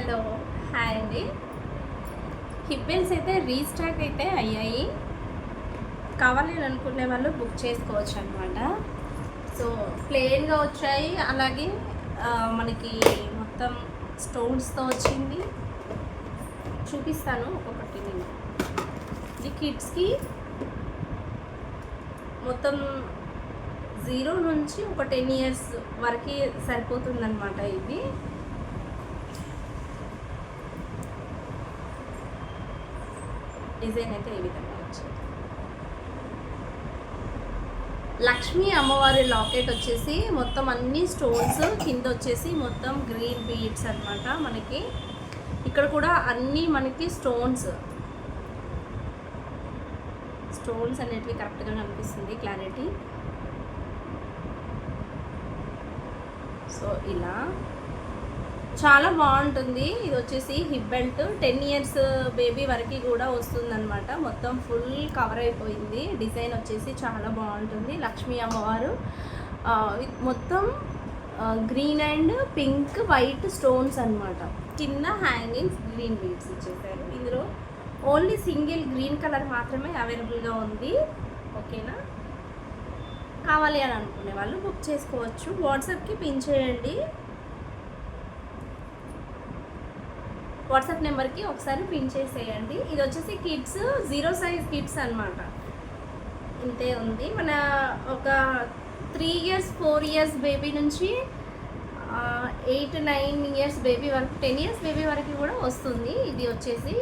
Hello, hi అండి. Hip belts అయితే restock అయితే అయ్యాయి. కావాలి అని అనుకునే వాళ్ళు బుక్ చేసుకోవచ్చు అనమాట. సో ప్లెయిన్గా వచ్చాయి, అలాగే మనకి మొత్తం స్టోన్స్తో వచ్చింది. చూపిస్తాను ఒక్కొక్కటి. నేను ఇది కిడ్స్కి మొత్తం 0 నుంచి ఒక 10 years వరకు సరిపోతుందన్నమాట. ఇది డిజైన్ అయితే ఈ విధంగా వచ్చింది. లక్ష్మీ అమ్మవారి లాకెట్ వచ్చేసి మొత్తం అన్ని స్టోన్స్, కింద వచ్చేసి మొత్తం గ్రీన్ బీడ్స్ అనమాట. మనకి ఇక్కడ కూడా అన్నీ మనకి స్టోన్స్ అనేటివి కరెక్ట్గా కనిపిస్తుంది, క్లారిటీ. సో ఇలా చాలా బాగుంటుంది. ఇది వచ్చేసి హిప్ బెల్ట్ 10 years బేబీ వరకు కూడా వస్తుందన్నమాట. మొత్తం ఫుల్ కవర్ అయిపోయింది. డిజైన్ వచ్చేసి చాలా బాగుంటుంది. లక్ష్మీ అమ్మవారు మొత్తం green and pink white stones అనమాట. కింద హ్యాంగింగ్స్ గ్రీన్ బీడ్స్ ఇచ్చేసారు. ఇందులో ఓన్లీ సింగిల్ గ్రీన్ కలర్ మాత్రమే అవైలబుల్గా ఉంది. ఓకేనా, కావాలి అని అనుకునే వాళ్ళు బుక్ చేసుకోవచ్చు. వాట్సాప్కి పిన్ చేయండి. వాట్సాప్ నెంబర్కి ఒకసారి పిన్ చేసేయండి. ఇది వచ్చేసి కిడ్స్ 0 size కిడ్స్ అనమాట. ఇంతే ఉంది. మన ఒక 3 years 4 years బేబీ నుంచి 8 9 years బేబీ వరకు 10 years బేబీ వరకు కూడా వస్తుంది. ఇది వచ్చేసి